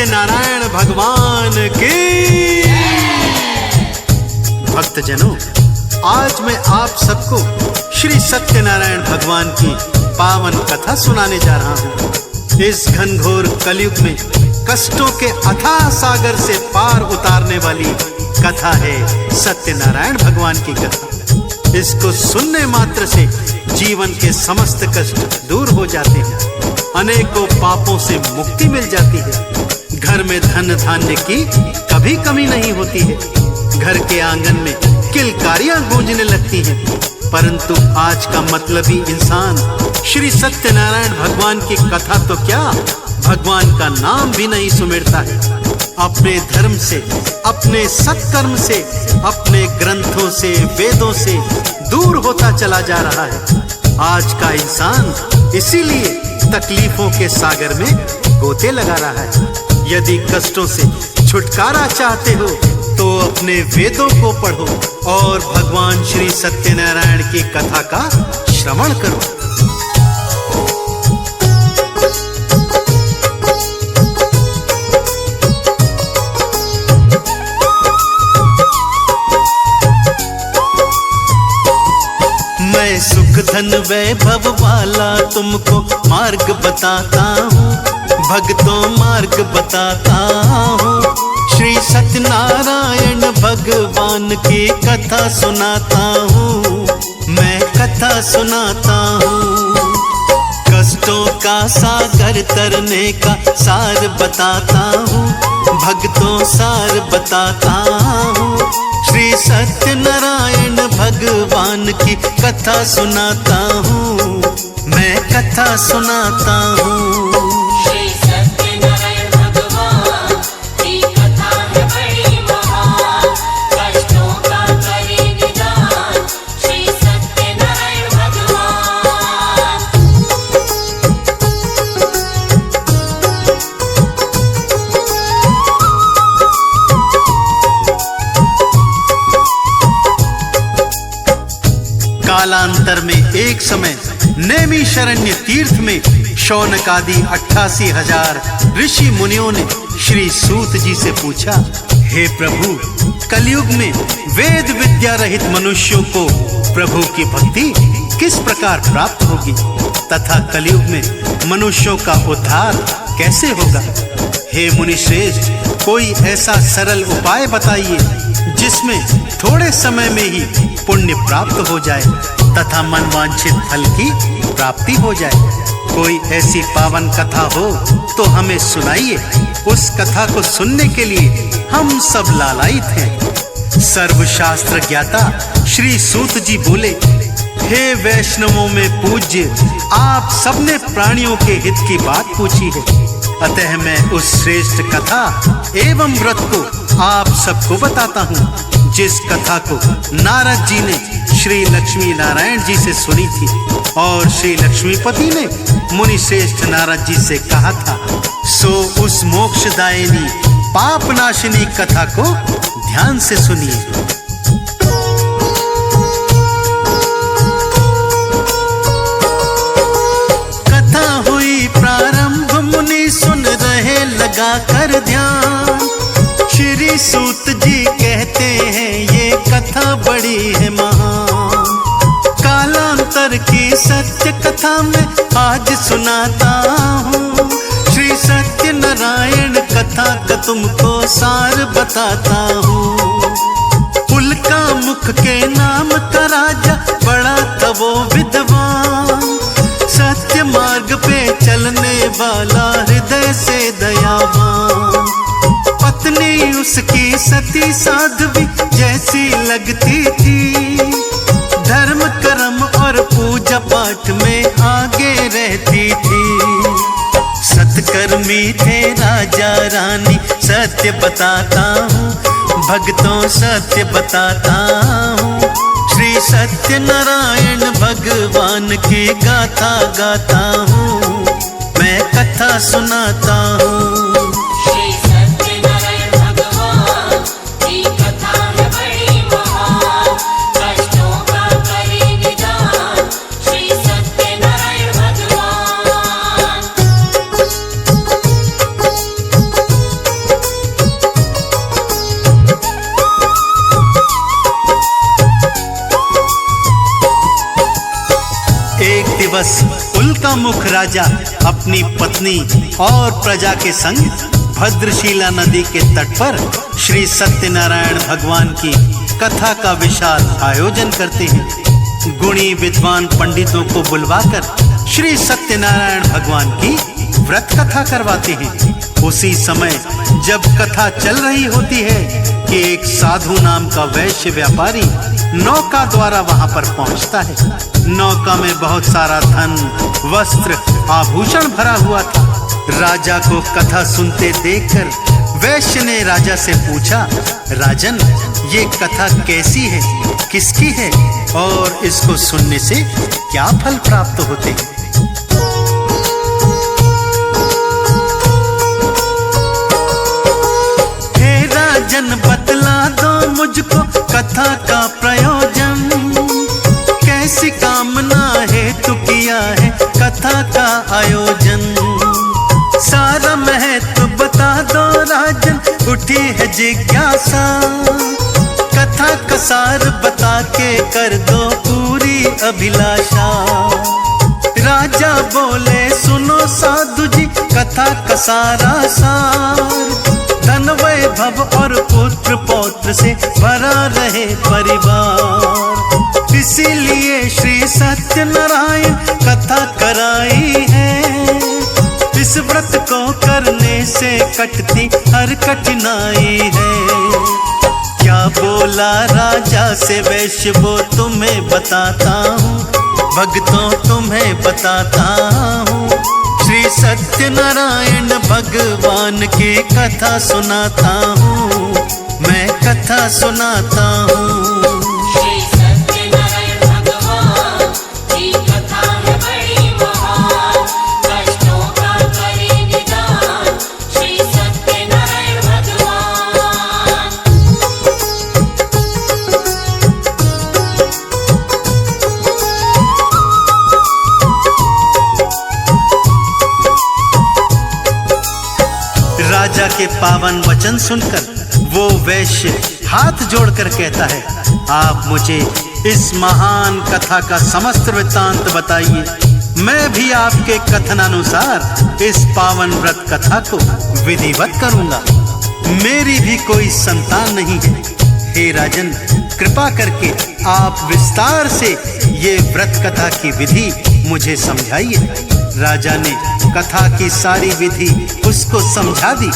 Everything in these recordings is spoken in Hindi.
सत्यनारायण भगवान की। भक्तजनों, आज मैं आप सबको श्री सत्यनारायण भगवान की पावन कथा सुनाने जा रहा हूँ। इस घनघोर कलयुग में कष्टों के अथाह सागर से पार उतारने वाली कथा है सत्यनारायण भगवान की कथा। इसको सुनने मात्र से जीवन के समस्त कष्ट दूर हो जाते हैं, अनेकों पापों से मुक्ति मिल जाती है, घर में धन धान्य की कभी कमी नहीं होती है, घर के आंगन में किलकारियां गूंजने लगती हैं। परंतु आज का मतलबी इंसान श्री सत्यनारायण भगवान की कथा तो क्या, भगवान का नाम भी नहीं सुमिरता है। अपने धर्म से, अपने सत्कर्म से, अपने ग्रंथों से, वेदों से दूर होता चला जा रहा है। आज का इंसान इसीलिए तकलीफों के सागर में गोते लगा रहा है। यदि कष्टों से छुटकारा चाहते हो तो अपने वेदों को पढ़ो और भगवान श्री सत्यनारायण की कथा का श्रवण करो। मैं सुख धन वैभव वाला तुमको मार्ग बताता हूँ, भक्तों मार्ग बताता हूँ। श्री सत्यनारायण भगवान की कथा सुनाता हूँ, मैं कथा सुनाता हूँ। कष्टों का सागर तरने का सार बताता हूँ, भक्तों सार बताता हूँ। श्री सत्यनारायण भगवान की कथा सुनाता हूँ, मैं कथा सुनाता हूँ। श्री सत्यनारायण भगवान की कथा है बड़ी महान, कष्टों का करे निदान श्री सत्यनारायण भगवान। कालांतर में एक समय नैमिषारण्य तीर्थ में शौनक आदि 88,000 ऋषि मुनियों ने श्री सूत जी से पूछा, हे प्रभु, कलयुग में वेद विद्या रहित मनुष्यों को प्रभु की भक्ति किस प्रकार प्राप्त होगी तथा कलयुग में मनुष्यों का उद्धार कैसे होगा। हे मुनि श्रेष्ठ, कोई ऐसा सरल उपाय बताइए जिसमें थोड़े समय में ही पुण्य प्राप्त हो जाए तथा मनवांछित फल की प्राप्ति हो जाए। कोई ऐसी पावन कथा हो तो हमें सुनाइए। उस कथा को सुनने के लिए हम सब लालायित हैं। सर्वशास्त्र ज्ञाता श्री सूत जी बोले, हे वैष्णवों में पूज्य, आप सबने प्राणियों के हित की बात पूछी है, अतः मैं उस श्रेष्ठ कथा एवं व्रत को आप सबको बताता हूँ, जिस कथा को नारद जी ने श्री लक्ष्मी नारायण जी से सुनी थी और श्री लक्ष्मीपति ने मुनि श्रेष्ठ नारद जी से कहा था। सो उस मोक्षदायिनी पापनाशिनी कथा को ध्यान से सुनिए। कथा हुई प्रारंभ, मुनि सुन रहे लगा कर ध्यान। श्री सूत जी कहते हैं ये कथा बड़ी है महान। कालांतर की सत्य कथा में आज सुनाता हूँ, श्री सत्यनारायण कथा का तुमको सार बताता हूँ। उल्का मुख के नाम का राजा बड़ा था वो विद्वान, सत्य मार्ग पे चलने वाला हृदय से दयावान। पत्नी उसकी सती साध्वी जैसी लगती थी, धर्म कर्म और पूजा पाठ में आगे रहती थी। सत्कर्मी थे राजा रानी, सत्य बताता हूँ, भक्तों सत्य बताता हूँ। श्री सत्यनारायण भगवान की गाथा गाता हूँ, मैं कथा सुनाता हूँ। श्री सत्यनारायण भगवान की कथा है बड़ी महान, कष्टों का करे निदान श्री सत्यनारायण भगवान। मुख राजा अपनी पत्नी और प्रजा के संग भद्रशिला नदी के तट पर श्री सत्यनारायण भगवान की कथा का विशाल आयोजन करते हैं। गुणी विद्वान पंडितों को बुलवाकर श्री सत्यनारायण भगवान की व्रत कथा करवाते हैं। उसी समय जब कथा चल रही होती है कि एक साधु नाम का वैश्य व्यापारी नौका द्वारा वहां पर पहुंचता है। नौका में बहुत सारा धन, वस्त्र, आभूषण भरा हुआ था। राजा को कथा सुनते देखकर वैश्य ने राजा से पूछा, राजन, ये कथा कैसी है, किसकी है और इसको सुनने से क्या फल प्राप्त होते हैं? हे राजन, बतला दो मुझको कथा का प्रयोजन, कैसी कामना हेतु किया है कथा का आयोजन। सारा महत्व बता दो राजन, उठी है जिज्ञासा, कथा का सार बता के कर दो पूरी अभिलाषा। राजा बोले, सुनो साधु जी, कथा का सारा सार, धन वैभव और पुत्र पौत्र से भरा रहे परिवार। इसीलिए श्री सत्यनारायण कथा कराई है, इस व्रत को करने से कटती हर कठिनाई है। क्या बोला राजा से वैश्य वो तुम्हें बताता हूँ, भक्तों तुम्हें बताता हूँ। श्री सत्यनारायण भगवान की कथा सुनाता हूँ, मैं कथा सुनाता हूँ। श्री सत्यनारायण भगवान की कथा है बड़ी महान, कष्टों का करे निदान श्री सत्यनारायण भगवान। राजा के पावन वचन सुनकर वो वैश्य हाथ जोड़कर कहता है, आप मुझे इस महान कथा का समस्त वृत्तांत बताइए, मैं भी आपके कथनानुसार इस पावन व्रत कथा को विधिवत करूंगा। मेरी भी कोई संतान नहीं है। हे राजन, कृपा करके आप विस्तार से ये व्रत कथा की विधि मुझे समझाइए। राजा ने कथा की सारी विधि उसको समझा दी।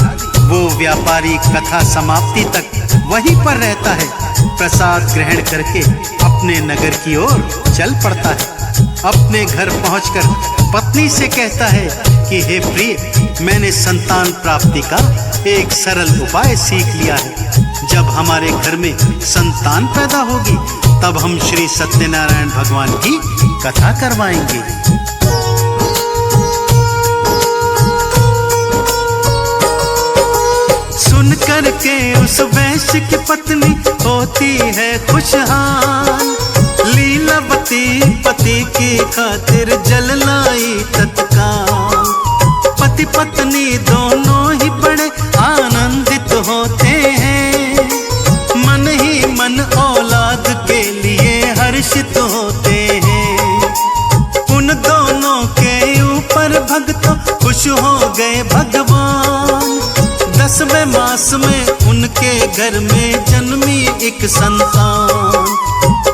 वो व्यापारी कथा समाप्ति तक वहीं पर रहता है। प्रसाद ग्रहण करके अपने नगर की ओर चल पड़ता है। अपने घर पहुंचकर पत्नी से कहता है कि हे प्रिय, मैंने संतान प्राप्ति का एक सरल उपाय सीख लिया है। जब हमारे घर में संतान पैदा होगी तब हम श्री सत्यनारायण भगवान की कथा करवाएंगे। सुन करके उस वैश्य की पत्नी होती है खुशहाल, लीलावती पति की खातिर जल लाई तत्काल। पति पत्नी दोनों ही बड़े आनंदित होते हैं, मन ही मन औलाद के लिए हर्षित होते हैं। उन दोनों के ऊपर भक्तों खुश हो गए भगवान। 10वें मास में उनके घर में जन्मी एक संतान।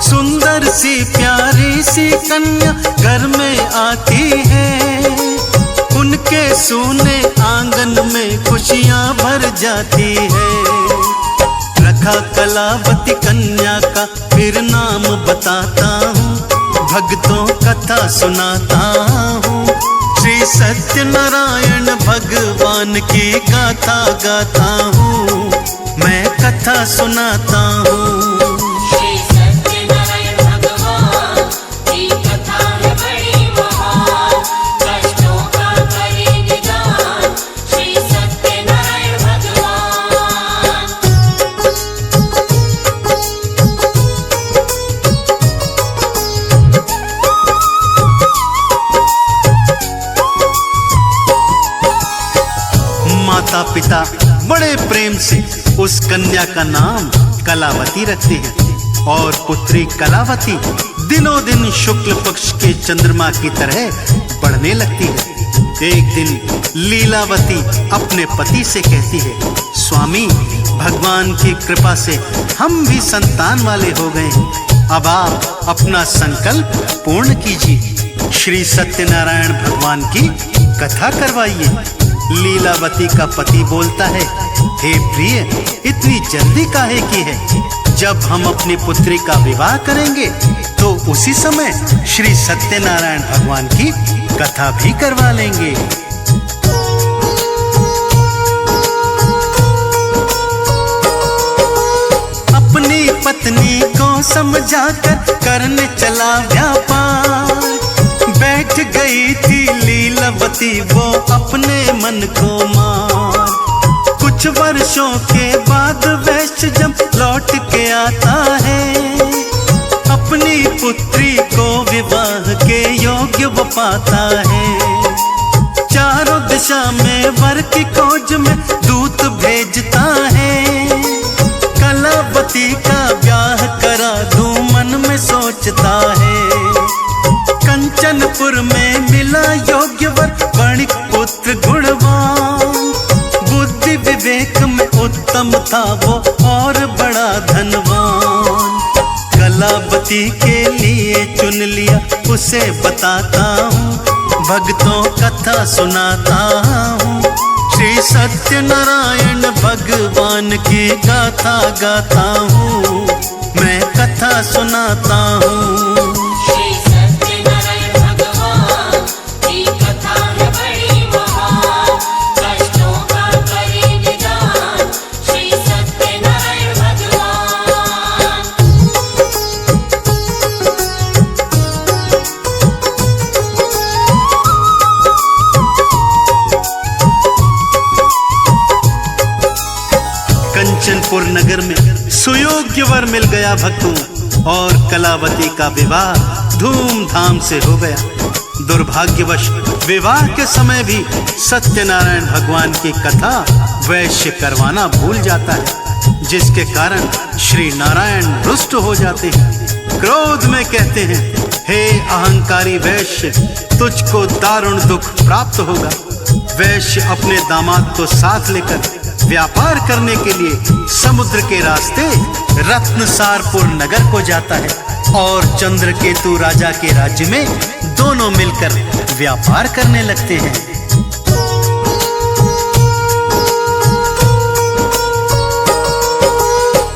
सुंदर सी प्यारी सी कन्या घर में आती है, उनके सूने आंगन में खुशियां भर जाती है। रखा कलावती कन्या का फिर नाम बताता हूँ, भक्तों कथा सुनाता हूँ। श्री सत्यनारायण भगवान की गाथा गाता हूँ, मैं कथा सुनाता हूँ। श्री सत्यनारायण भगवान की कथा है बड़ी महान, कष्टों का करे निदान श्री सत्यनारायण भगवान। माता पिता बड़े प्रेम से उस कन्या का नाम कलावती रखते हैं और पुत्री कलावती दिनों दिन शुक्ल पक्ष के चंद्रमा की तरह बढ़ने लगती है। एक दिन लीलावती अपने पति से कहती है, स्वामी, भगवान की कृपा से हम भी संतान वाले हो गए हैं। अब आप अपना संकल्प पूर्ण कीजिए, श्री सत्यनारायण भगवान की कथा करवाइए। लीलावती का पति बोलता है, हे प्रिय, इतनी जल्दी काहे की है? जब हम अपनी पुत्री का विवाह करेंगे तो उसी समय श्री सत्यनारायण भगवान की कथा भी करवा लेंगे। अपनी पत्नी को समझाकर करने चला व्यापार, बैठ गई थी लीलावती वो अपने मन को मार। कुछ वर्षों के बाद वैश्य जब लौट के आता है, अपनी पुत्री को विवाह के योग्य वो पाता है। चारों दिशा में वर की खोज में दूत भेजता है, कलावती का ब्याह करा दूं मन में सोचता है। कंचनपुर में मिला योग्य वर, वणिक पुत्र गुणवान, बुद्धि विवेक में उत्तम था वो और बड़ा धनवान। कलावती के लिए चुन लिया उसे बताता हूँ, भक्तों कथा सुनाता हूँ। श्री सत्यनारायण भगवान की गाथा गाता हूँ, मैं कथा सुनाता हूँ। श्री सत्यनारायण भगवान की कथा है बड़ी महान, कष्टों का करे निदान श्री सत्यनारायण भगवान। कंचनपुर नगर में सुयोग्य वर मिल गया भक्तों, और कलावती का विवाह धूमधाम से हो गया। दुर्भाग्यवश विवाह के समय भी सत्यनारायण भगवान की कथा वैश्य करवाना भूल जाता है, जिसके कारण श्री नारायण रुष्ट हो जाते हैं। क्रोध में कहते हैं, हे अहंकारी वैश्य, तुझको दारुण दुख प्राप्त होगा। वैश्य अपने दामाद को साथ लेकर व्यापार करने के लिए समुद्र के रास्ते रत्नसारपुर नगर को जाता है, और चंद्रकेतु राजा के राज्य में दोनों मिलकर व्यापार करने लगते हैं।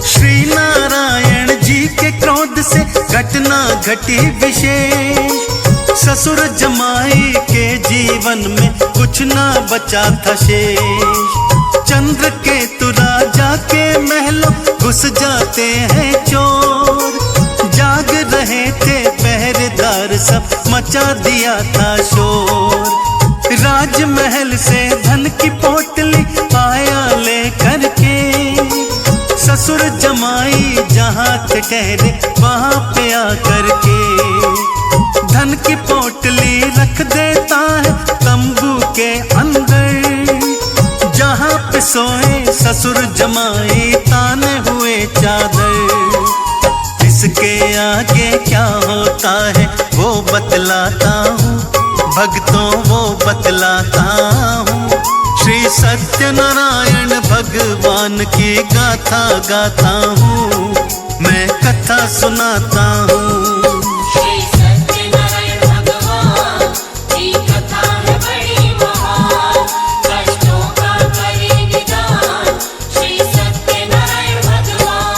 श्री नारायण जी के क्रोध से घटना घटी विशेष, ससुर जमाई के जीवन में कुछ ना बचा था शेष। चंद्रकेतु राजा के महलों घुस जाते हैं चोर, जाग रहे थे पहरेदार सब मचा दिया था शोर। राजमहल से धन की पोटली आया ले करके, ससुर जमाई जहाँ थे ठहरे वहाँ पे आकर के। धन की पोटली रख देता है तंबू के अंदर, जहाँ पे सोए ससुर जमाई ताने हुए चादर। इसके आगे क्या होता है वो बतलाता हूँ, भक्तों वो बतलाता हूँ। श्री सत्यनारायण भगवान की गाथा गाता हूँ, मैं कथा सुनाता हूँ। श्री सत्यनारायण भगवान की कथा है बड़ी महान, कष्टों का करे निदान श्री सत्यनारायण भगवान।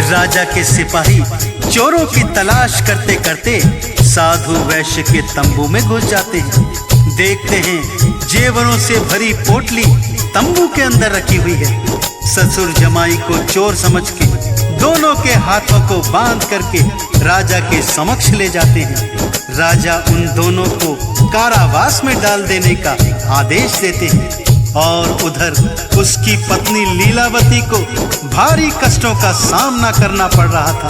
राजा के सिपाही चोरों की तलाश करते करते साधु वैश्य के तंबू में घुस जाते हैं। देखते हैं जेवरों से भरी पोटली तंबू के अंदर रखी हुई है। ससुर जमाई को चोर समझ के दोनों के हाथों को बांध करके राजा के समक्ष ले जाते हैं। राजा उन दोनों को कारावास में डाल देने का आदेश देते हैं, और उधर उसकी पत्नी लीलावती को भारी कष्टों का सामना करना पड़ रहा था।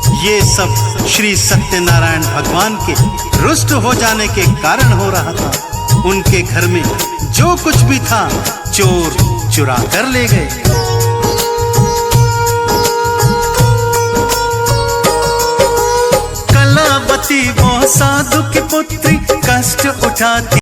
ये सब श्री सत्यनारायण भगवान के रुष्ट हो जाने के कारण हो रहा था। उनके घर में जो कुछ भी था चोर चुरा कर ले गए। कलावती वो साधु की पुत्री कष्ट उठाती